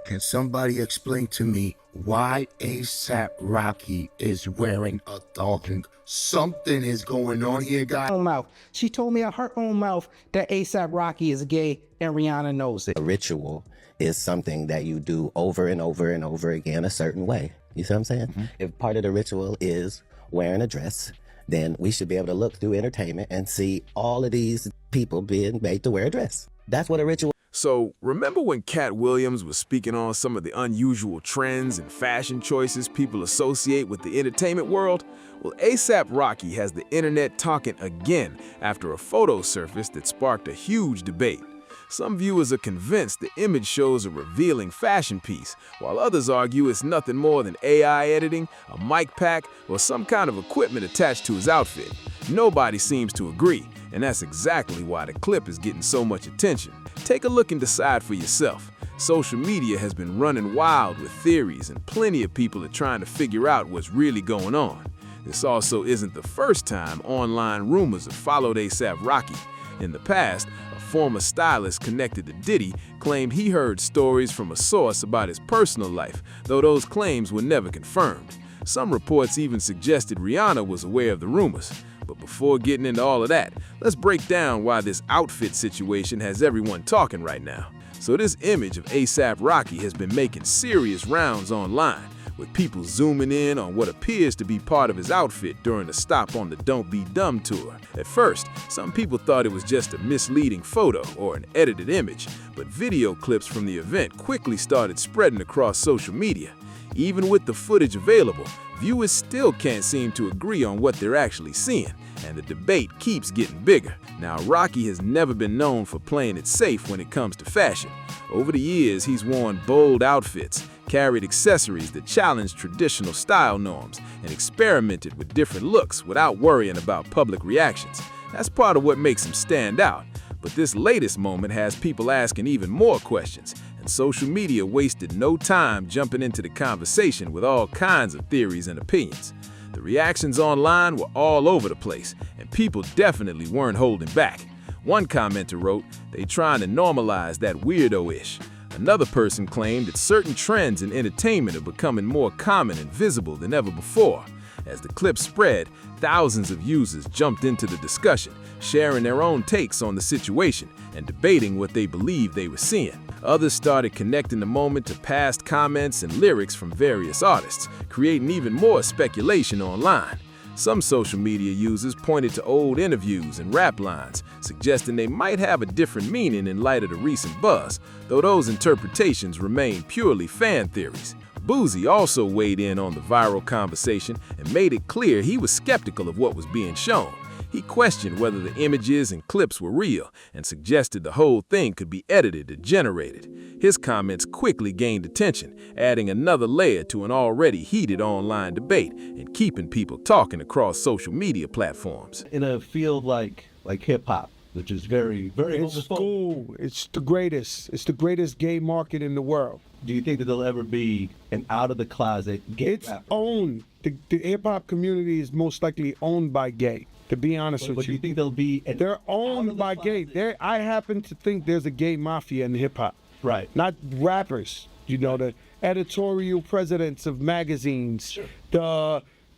Can somebody explain to me why ASAP Rocky is wearing a thong? Something is going on here, guys. Own mouth. She told me out her own mouth that ASAP Rocky is gay, and Rihanna knows it. A ritual is something that you do over and over and over again a certain way. You see what I'm saying? Mm-hmm. If part of the ritual is wearing a dress, then we should be able to look through entertainment and see all of these people being made to wear a dress. That's what a ritual. So, remember when Katt Williams was speaking on some of the unusual trends and fashion choices people associate with the entertainment world? Well, ASAP Rocky has the internet talking again after a photo surfaced that sparked a huge debate. Some viewers are convinced the image shows a revealing fashion piece, while others argue it's nothing more than AI editing, a mic pack, or some kind of equipment attached to his outfit. Nobody seems to agree, and that's exactly why the clip is getting so much attention. Take a look and decide for yourself. Social media has been running wild with theories, and plenty of people are trying to figure out what's really going on. This also isn't the first time online rumors have followed ASAP Rocky. In the past, a former stylist connected to Diddy claimed he heard stories from a source about his personal life, though those claims were never confirmed. Some reports even suggested Rihanna was aware of the rumors. But before getting into all of that, let's break down why this outfit situation has everyone talking right now. So this image of ASAP Rocky has been making serious rounds online, with people zooming in on what appears to be part of his outfit during a stop on the Don't Be Dumb tour. At first, some people thought it was just a misleading photo or an edited image, but video clips from the event quickly started spreading across social media. Even with the footage available, viewers still can't seem to agree on what they're actually seeing, and the debate keeps getting bigger. Now, Rocky has never been known for playing it safe when it comes to fashion. Over the years, he's worn bold outfits, carried accessories that challenge traditional style norms, and experimented with different looks without worrying about public reactions. That's part of what makes him stand out. But this latest moment has people asking even more questions, and social media wasted no time jumping into the conversation with all kinds of theories and opinions. The reactions online were all over the place, and people definitely weren't holding back. One commenter wrote, "They trying to normalize that weirdo-ish." Another person claimed that certain trends in entertainment are becoming more common and visible than ever before. As the clip spread, thousands of users jumped into the discussion, sharing their own takes on the situation and debating what they believed they were seeing. Others started connecting the moment to past comments and lyrics from various artists, creating even more speculation online. Some social media users pointed to old interviews and rap lines, suggesting they might have a different meaning in light of the recent buzz, though those interpretations remain purely fan theories. Boozy also weighed in on the viral conversation and made it clear he was skeptical of what was being shown. He questioned whether the images and clips were real and suggested the whole thing could be edited or generated. His comments quickly gained attention, adding another layer to an already heated online debate and keeping people talking across social media platforms. In a field like hip-hop, which is very It's cool. It's the greatest. It's the greatest gay market in the world. do you think that there'll ever be an out-of-the-closet gay It's rapper? owned. The hip-hop community is most likely owned by gay, to be honest But with do you. you think there'll be an They're owned by gay. out-of-the-closet- I happen to think there's a gay mafia in hip-hop. Right. Not rappers. You know, the editorial presidents of magazines, Sure.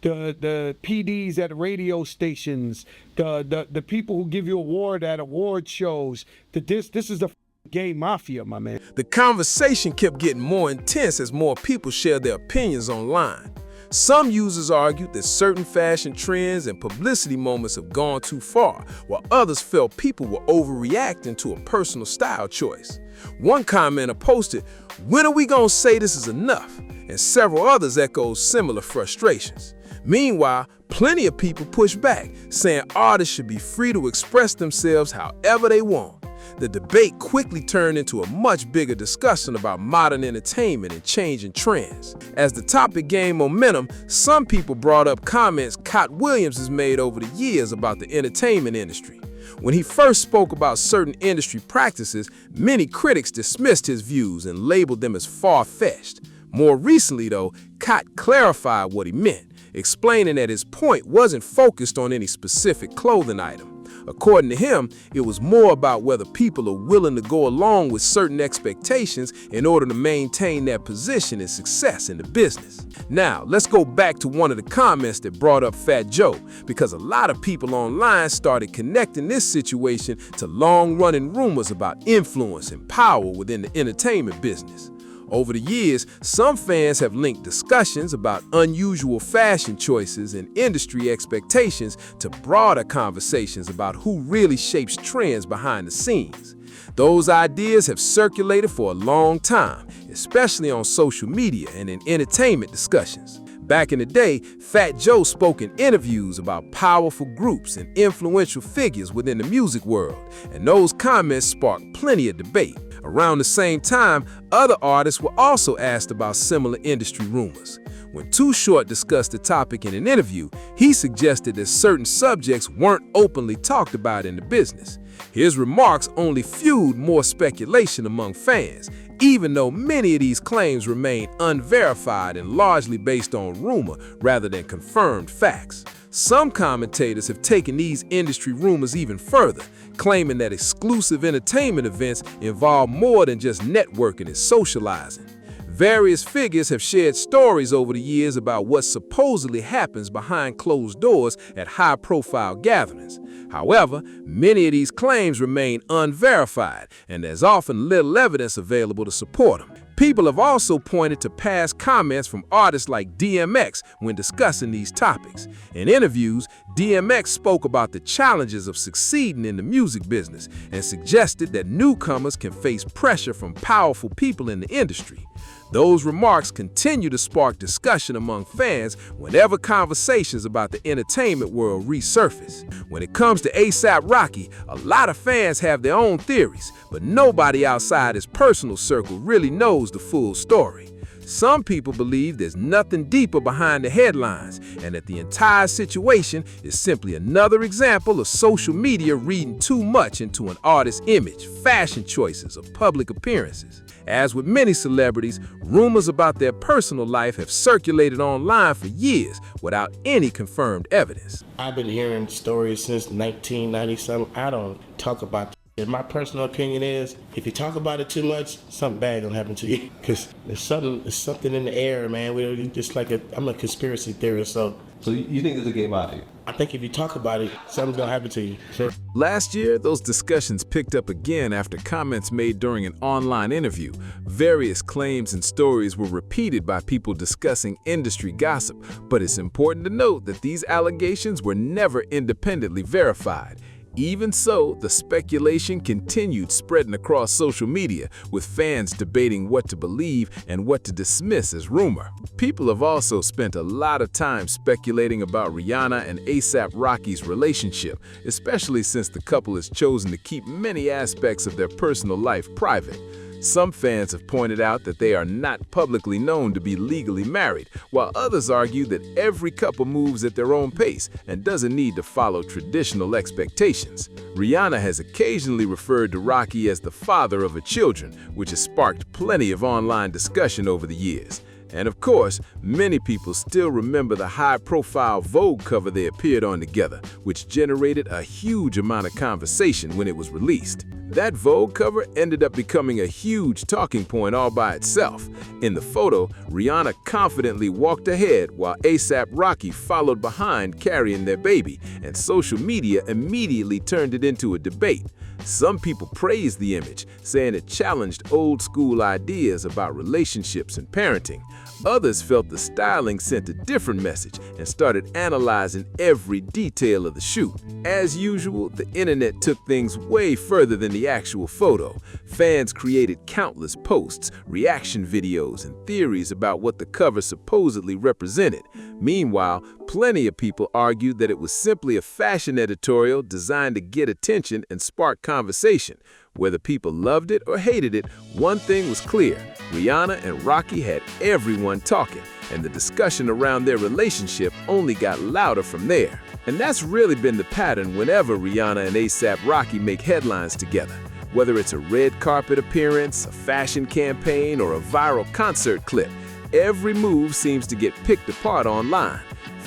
the PDs at radio stations, the people who give you award at award shows. This is the gay mafia, my man. The conversation kept getting more intense as more people shared their opinions online. Some users argued that certain fashion trends and publicity moments have gone too far, while others felt people were overreacting to a personal style choice. One commenter posted, "When are we gonna say this is enough?" And several others echoed similar frustrations. Meanwhile, plenty of people pushed back, saying artists should be free to express themselves however they want. The debate quickly turned into a much bigger discussion about modern entertainment and changing trends. As the topic gained momentum, some people brought up comments Katt Williams has made over the years about the entertainment industry. When he first spoke about certain industry practices, many critics dismissed his views and labeled them as far-fetched. More recently, though, Katt clarified what he meant, explaining that his point wasn't focused on any specific clothing item. According to him, it was more about whether people are willing to go along with certain expectations in order to maintain their position and success in the business. Now, let's go back to one of the comments that brought up Fat Joe, because a lot of people online started connecting this situation to long-running rumors about influence and power within the entertainment business. Over the years, some fans have linked discussions about unusual fashion choices and industry expectations to broader conversations about who really shapes trends behind the scenes. Those ideas have circulated for a long time, especially on social media and in entertainment discussions. Back in the day, Fat Joe spoke in interviews about powerful groups and influential figures within the music world, and those comments sparked plenty of debate. Around the same time, other artists were also asked about similar industry rumors. When Too Short discussed the topic in an interview, he suggested that certain subjects weren't openly talked about in the business. His remarks only fueled more speculation among fans, even though many of these claims remain unverified and largely based on rumor rather than confirmed facts. Some commentators have taken these industry rumors even further, claiming that exclusive entertainment events involve more than just networking and socializing. Various figures have shared stories over the years about what supposedly happens behind closed doors at high-profile gatherings. However, many of these claims remain unverified, and there's often little evidence available to support them. People have also pointed to past comments from artists like DMX when discussing these topics. In interviews, DMX spoke about the challenges of succeeding in the music business and suggested that newcomers can face pressure from powerful people in the industry. Those remarks continue to spark discussion among fans whenever conversations about the entertainment world resurface. When it comes to A$AP Rocky, a lot of fans have their own theories, but nobody outside his personal circle really knows the full story. Some people believe there's nothing deeper behind the headlines, and that the entire situation is simply another example of social media reading too much into an artist's image, fashion choices, or public appearances. As with many celebrities, rumors about their personal life have circulated online for years without any confirmed evidence. I've been hearing stories since 1990-something. I don't talk about it. My personal opinion is, if you talk about it too much, something bad gonna happen to you. Because there's something in the air, man. We're just like I'm a conspiracy theorist, so you think there's a game out here? I think if you talk about it, something's gonna happen to you. Sure. Last year, those discussions picked up again after comments made during an online interview. Various claims and stories were repeated by people discussing industry gossip, but it's important to note that these allegations were never independently verified. Even so, the speculation continued spreading across social media, with fans debating what to believe and what to dismiss as rumor. People have also spent a lot of time speculating about Rihanna and A$AP Rocky's relationship, especially since the couple has chosen to keep many aspects of their personal life private. Some fans have pointed out that they are not publicly known to be legally married, while others argue that every couple moves at their own pace and doesn't need to follow traditional expectations. Rihanna has occasionally referred to Rocky as the father of her children, which has sparked plenty of online discussion over the years. And of course, many people still remember the high-profile Vogue cover they appeared on together, which generated a huge amount of conversation when it was released. That Vogue cover ended up becoming a huge talking point all by itself. In the photo, Rihanna confidently walked ahead while A$AP Rocky followed behind carrying their baby, and social media immediately turned it into a debate. Some people praised the image, saying it challenged old-school ideas about relationships and parenting. Others felt the styling sent a different message and started analyzing every detail of the shoot. As usual, the internet took things way further than the actual photo. Fans created countless posts, reaction videos, and theories about what the cover supposedly represented. Meanwhile, plenty of people argued that it was simply a fashion editorial designed to get attention and spark conversation. Whether people loved it or hated it, one thing was clear: Rihanna and Rocky had everyone talking, and the discussion around their relationship only got louder from there. And that's really been the pattern whenever Rihanna and A$AP Rocky make headlines together. Whether it's a red carpet appearance, a fashion campaign, or a viral concert clip, every move seems to get picked apart online.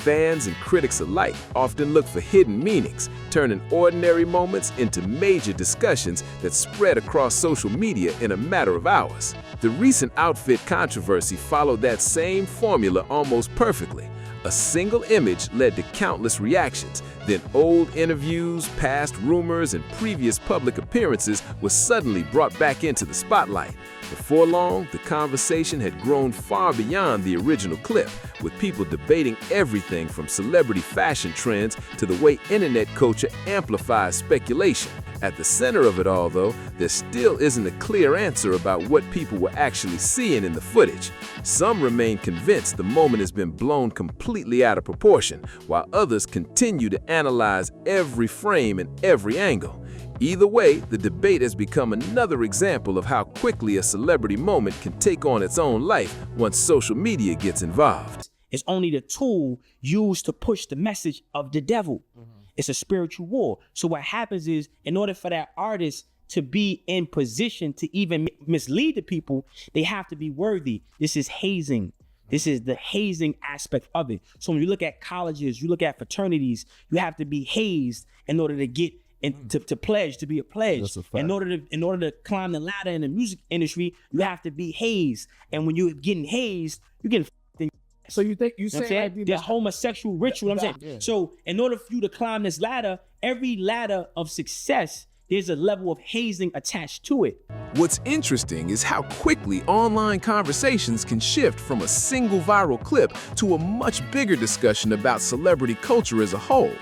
Fans and critics alike often look for hidden meanings, turning ordinary moments into major discussions that spread across social media in a matter of hours. The recent outfit controversy followed that same formula almost perfectly. A single image led to countless reactions. Then old interviews, past rumors, and previous public appearances were suddenly brought back into the spotlight. Before long, the conversation had grown far beyond the original clip, with people debating everything from celebrity fashion trends to the way internet culture amplifies speculation. At the center of it all, though, there still isn't a clear answer about what people were actually seeing in the footage. Some remain convinced the moment has been blown completely out of proportion, while others continue to analyze every frame and every angle. Either way, the debate has become another example of how quickly a celebrity moment can take on its own life once social media gets involved. It's only the tool used to push the message of the devil. It's a spiritual war. So what happens is, in order for that artist to be in position to even mislead the people, they have to be worthy. This is hazing. This is the hazing aspect of it. So when you look at colleges, you look at fraternities, you have to be hazed in order to get to pledge, to be a pledge. That's a fact. In order to climb the ladder in the music industry, you have to be hazed. And when you're getting hazed, you're getting. So you think You know what I'm saying? There's homosexual ritual. I'm saying. Yeah. So in order for you to climb this ladder, every ladder of success, there's a level of hazing attached to it. What's interesting is how quickly online conversations can shift from a single viral clip to a much bigger discussion about celebrity culture as a whole.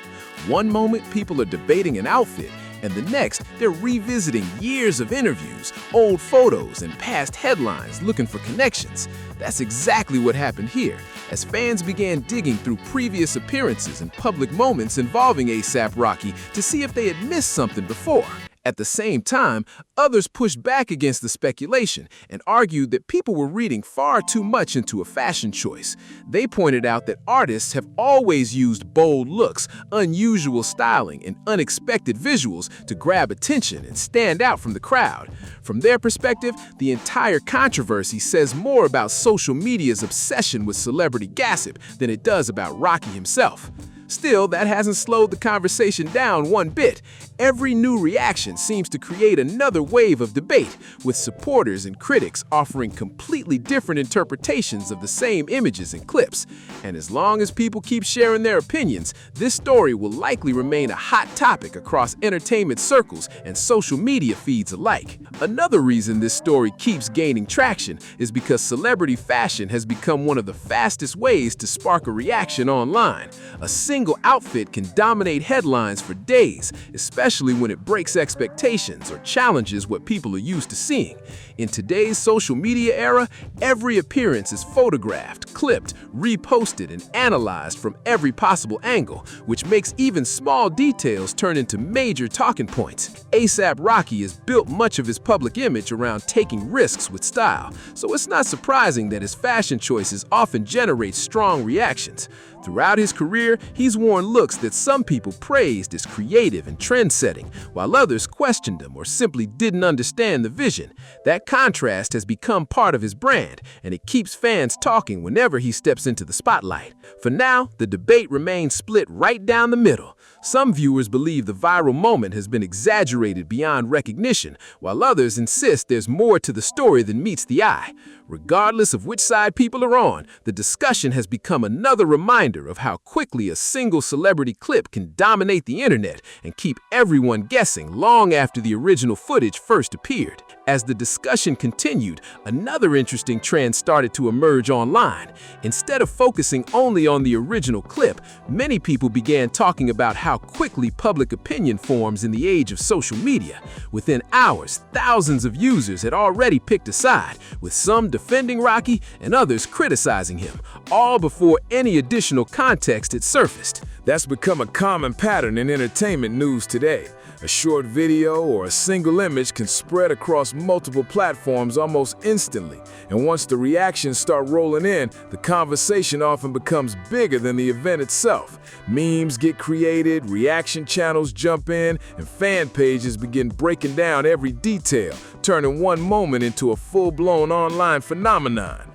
One moment, people are debating an outfit, and the next, they're revisiting years of interviews, old photos, and past headlines looking for connections. That's exactly what happened here, as fans began digging through previous appearances and public moments involving A$AP Rocky to see if they had missed something before. At the same time, others pushed back against the speculation and argued that people were reading far too much into a fashion choice. They pointed out that artists have always used bold looks, unusual styling, and unexpected visuals to grab attention and stand out from the crowd. From their perspective, the entire controversy says more about social media's obsession with celebrity gossip than it does about Rocky himself. Still, that hasn't slowed the conversation down one bit. Every new reaction seems to create another wave of debate, with supporters and critics offering completely different interpretations of the same images and clips. And as long as people keep sharing their opinions, this story will likely remain a hot topic across entertainment circles and social media feeds alike. Another reason this story keeps gaining traction is because celebrity fashion has become one of the fastest ways to spark a reaction online. A single outfit can dominate headlines for days, especially when it breaks expectations or challenges what people are used to seeing. In today's social media era, every appearance is photographed, clipped, reposted, and analyzed from every possible angle, which makes even small details turn into major talking points. A$AP Rocky has built much of his public image around taking risks with style, so it's not surprising that his fashion choices often generate strong reactions. Throughout his career, he's worn looks that some people praised as creative and trend-setting, while others questioned him or simply didn't understand the vision. That contrast has become part of his brand, and it keeps fans talking whenever he steps into the spotlight. For now, the debate remains split right down the middle. Some viewers believe the viral moment has been exaggerated beyond recognition, while others insist there's more to the story than meets the eye. Regardless of which side people are on, the discussion has become another reminder of how quickly a single celebrity clip can dominate the internet and keep everyone guessing long after the original footage first appeared. As the discussion continued, another interesting trend started to emerge online. Instead of focusing only on the original clip, many people began talking about how quickly public opinion forms in the age of social media. Within hours, thousands of users had already picked a side, with some defending Rocky and others criticizing him, all before any additional context had surfaced. That's become a common pattern in entertainment news today. A short video or a single image can spread across multiple platforms almost instantly, and once the reactions start rolling in, the conversation often becomes bigger than the event itself. Memes get created, reaction channels jump in, and fan pages begin breaking down every detail, turning one moment into a full-blown online phenomenon.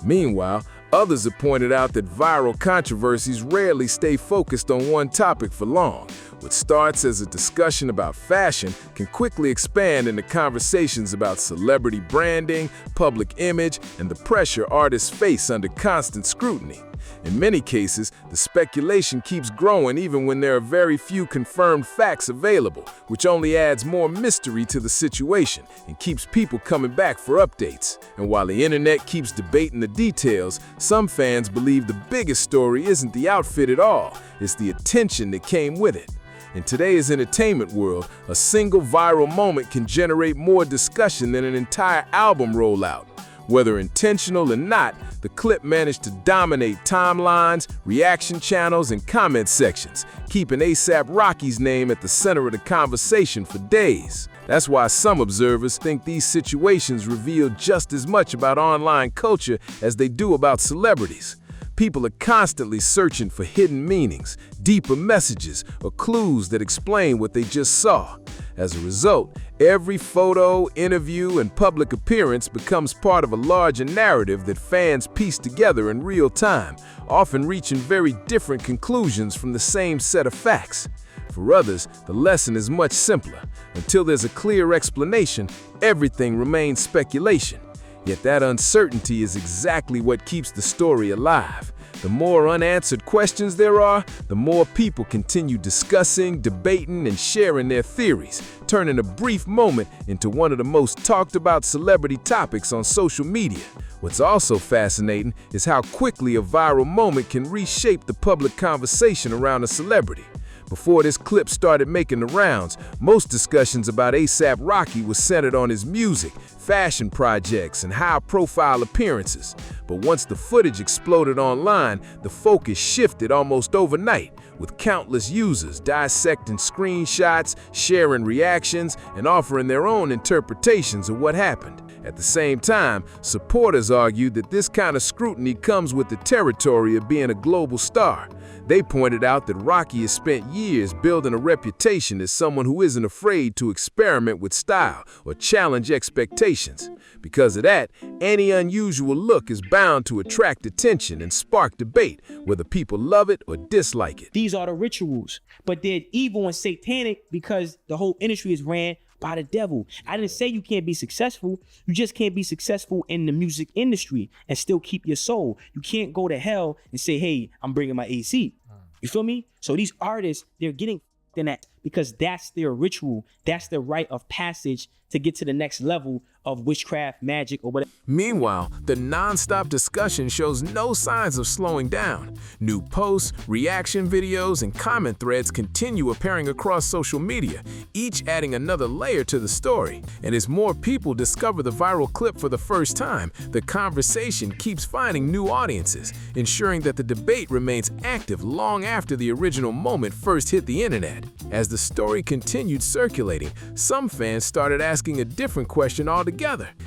Meanwhile, Others have pointed out that viral controversies rarely stay focused on one topic for long. What starts as a discussion about fashion can quickly expand into conversations about celebrity branding, public image, and the pressure artists face under constant scrutiny. In many cases, the speculation keeps growing even when there are very few confirmed facts available, which only adds more mystery to the situation and keeps people coming back for updates. And while the internet keeps debating the details, some fans believe the biggest story isn't the outfit at all, it's the attention that came with it. In today's entertainment world, a single viral moment can generate more discussion than an entire album rollout. Whether intentional or not, the clip managed to dominate timelines, reaction channels, and comment sections, keeping A$AP Rocky's name at the center of the conversation for days. That's why some observers think these situations reveal just as much about online culture as they do about celebrities. People are constantly searching for hidden meanings, deeper messages, or clues that explain what they just saw. As a result, every photo, interview, and public appearance becomes part of a larger narrative that fans piece together in real time, often reaching very different conclusions from the same set of facts. For others, the lesson is much simpler. Until there's a clear explanation, everything remains speculation. Yet that uncertainty is exactly what keeps the story alive. The more unanswered questions there are, the more people continue discussing, debating, and sharing their theories, turning a brief moment into one of the most talked about celebrity topics on social media. What's also fascinating is how quickly a viral moment can reshape the public conversation around a celebrity. Before this clip started making the rounds, most discussions about A$AP Rocky was centered on his music, fashion projects, and high-profile appearances. But once the footage exploded online, the focus shifted almost overnight, with countless users dissecting screenshots, sharing reactions, and offering their own interpretations of what happened. At the same time, supporters argued that this kind of scrutiny comes with the territory of being a global star. They pointed out that Rocky has spent years building a reputation as someone who isn't afraid to experiment with style or challenge expectations. Because of that, any unusual look is bound to attract attention and spark debate, whether people love it or dislike it. These are the rituals, but they're evil and satanic because the whole industry is ran by the devil. I didn't say you can't be successful. You just can't be successful in the music industry and still keep your soul. You can't go to hell and say, hey, I'm bringing my AC. You feel me? So these artists, they're getting in that because that's their ritual. That's their rite of passage to get to the next level of witchcraft, magic, or whatever. Meanwhile, the non-stop discussion shows no signs of slowing down. New posts, reaction videos, and comment threads continue appearing across social media, each adding another layer to the story. And as more people discover the viral clip for the first time, the conversation keeps finding new audiences, ensuring that the debate remains active long after the original moment first hit the internet. As the story continued circulating, some fans started asking a different question altogether.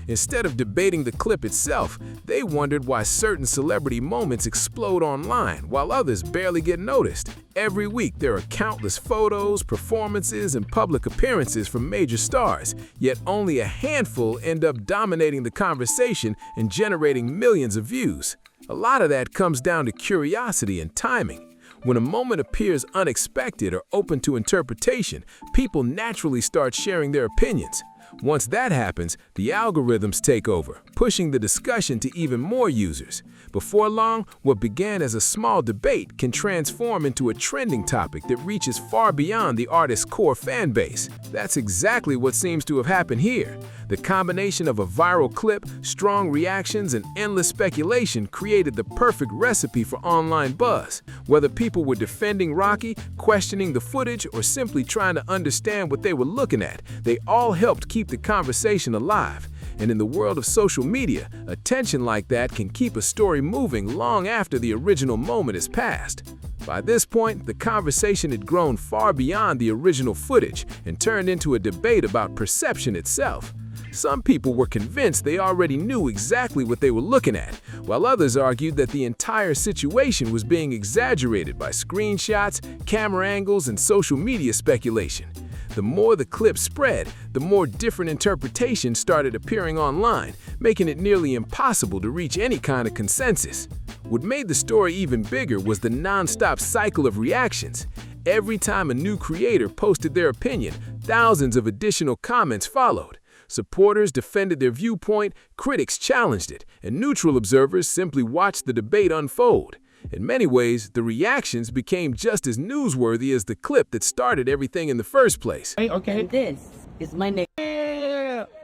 Instead of debating the clip itself, they wondered why certain celebrity moments explode online while others barely get noticed. Every week, there are countless photos, performances, and public appearances from major stars, yet only a handful end up dominating the conversation and generating millions of views. A lot of that comes down to curiosity and timing. When a moment appears unexpected or open to interpretation, people naturally start sharing their opinions. Once that happens, the algorithms take over, pushing the discussion to even more users. Before long, what began as a small debate can transform into a trending topic that reaches far beyond the artist's core fan base. That's exactly what seems to have happened here. The combination of a viral clip, strong reactions, and endless speculation created the perfect recipe for online buzz. Whether people were defending Rocky, questioning the footage, or simply trying to understand what they were looking at, they all helped keep the conversation alive. And in the world of social media, attention like that can keep a story moving long after the original moment is passed. By this point, the conversation had grown far beyond the original footage and turned into a debate about perception itself. Some people were convinced they already knew exactly what they were looking at, while others argued that the entire situation was being exaggerated by screenshots, camera angles, and social media speculation. The more the clip spread, the more different interpretations started appearing online, making it nearly impossible to reach any kind of consensus. What made the story even bigger was the non-stop cycle of reactions. Every time a new creator posted their opinion, thousands of additional comments followed. Supporters defended their viewpoint, critics challenged it, and neutral observers simply watched the debate unfold. In many ways, the reactions became just as newsworthy as the clip that started everything in the first place. Okay. This is my name.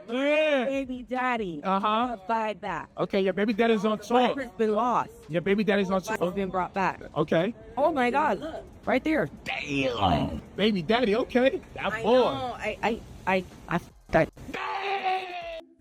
Baby daddy. Fight back. Okay, your baby daddy's on tour. Whatever's been lost. Your baby daddy's on Has tour. been brought back. Okay. Oh my God, look, right there. Damn. Baby daddy, okay. That I boy. know. I that.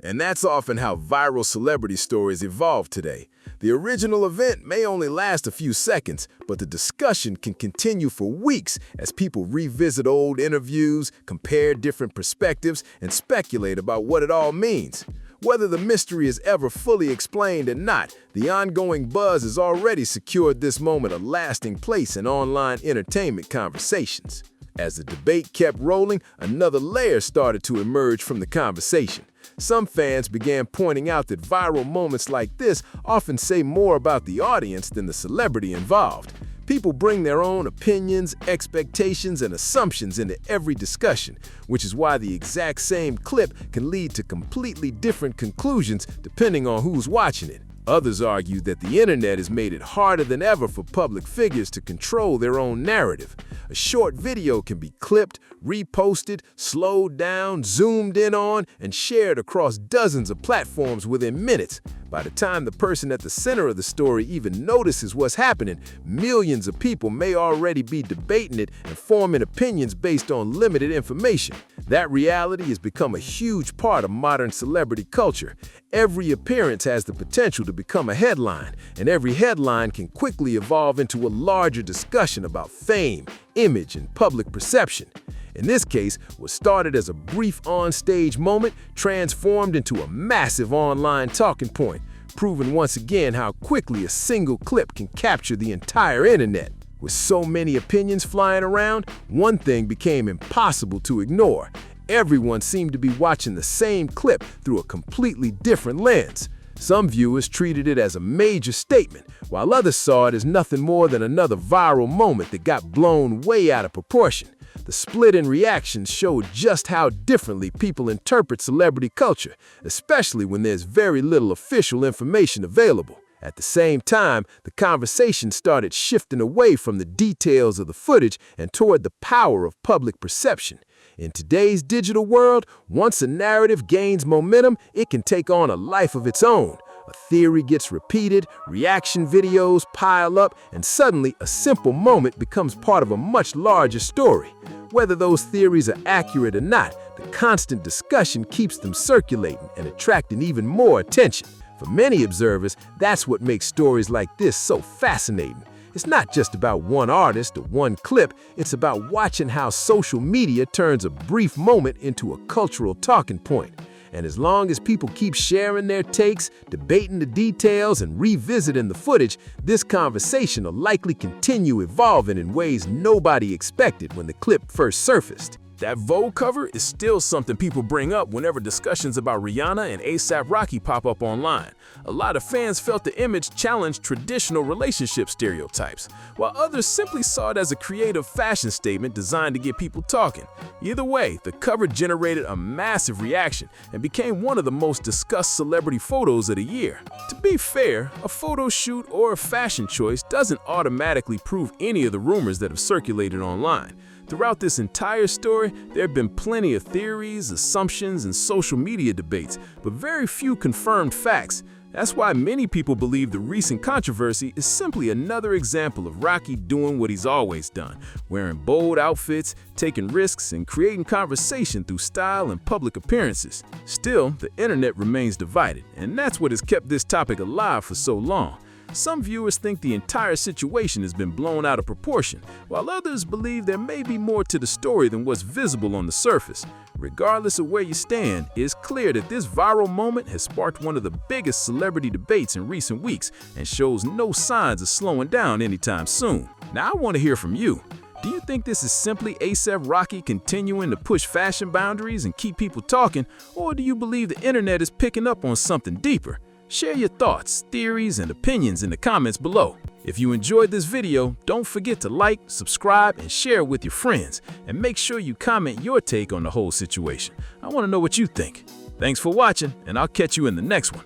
And that's often how viral celebrity stories evolve today. The original event may only last a few seconds, but the discussion can continue for weeks as people revisit old interviews, compare different perspectives, and speculate about what it all means. Whether the mystery is ever fully explained or not, the ongoing buzz has already secured this moment a lasting place in online entertainment conversations. As the debate kept rolling, another layer started to emerge from the conversation. Some fans began pointing out that viral moments like this often say more about the audience than the celebrity involved. People bring their own opinions, expectations, and assumptions into every discussion, which is why the exact same clip can lead to completely different conclusions depending on who's watching it. Others argue that the internet has made it harder than ever for public figures to control their own narrative. A short video can be clipped, reposted, slowed down, zoomed in on, and shared across dozens of platforms within minutes. By the time the person at the center of the story even notices what's happening, millions of people may already be debating it and forming opinions based on limited information. That reality has become a huge part of modern celebrity culture. Every appearance has the potential to become a headline, and every headline can quickly evolve into a larger discussion about fame, image, and public perception. In this case, what started as a brief on-stage moment transformed into a massive online talking point, proving once again how quickly a single clip can capture the entire internet. With so many opinions flying around, one thing became impossible to ignore. Everyone seemed to be watching the same clip through a completely different lens. Some viewers treated it as a major statement, while others saw it as nothing more than another viral moment that got blown way out of proportion. The split in reactions showed just how differently people interpret celebrity culture, especially when there's very little official information available. At the same time, the conversation started shifting away from the details of the footage and toward the power of public perception. In today's digital world, once a narrative gains momentum, it can take on a life of its own. A theory gets repeated, reaction videos pile up, and suddenly a simple moment becomes part of a much larger story. Whether those theories are accurate or not, the constant discussion keeps them circulating and attracting even more attention. For many observers, that's what makes stories like this so fascinating. It's not just about one artist or one clip, it's about watching how social media turns a brief moment into a cultural talking point. And as long as people keep sharing their takes, debating the details, and revisiting the footage, this conversation will likely continue evolving in ways nobody expected when the clip first surfaced. That Vogue cover is still something people bring up whenever discussions about Rihanna and A$AP Rocky pop up online. A lot of fans felt the image challenged traditional relationship stereotypes, while others simply saw it as a creative fashion statement designed to get people talking. Either way, the cover generated a massive reaction and became one of the most discussed celebrity photos of the year. To be fair, a photo shoot or a fashion choice doesn't automatically prove any of the rumors that have circulated online. Throughout this entire story, there have been plenty of theories, assumptions, and social media debates, but very few confirmed facts. That's why many people believe the recent controversy is simply another example of Rocky doing what he's always done, wearing bold outfits, taking risks, and creating conversation through style and public appearances. Still, the internet remains divided, and that's what has kept this topic alive for so long. Some viewers think the entire situation has been blown out of proportion, while others believe there may be more to the story than what's visible on the surface. Regardless of where you stand, it's clear that this viral moment has sparked one of the biggest celebrity debates in recent weeks and shows no signs of slowing down anytime soon. Now I want to hear from you. Do you think this is simply A$AP Rocky continuing to push fashion boundaries and keep people talking, or do you believe the internet is picking up on something deeper? Share your thoughts, theories, and opinions in the comments below. If you enjoyed this video, don't forget to like, subscribe, and share it with your friends. And make sure you comment your take on the whole situation. I want to know what you think. Thanks for watching, and I'll catch you in the next one.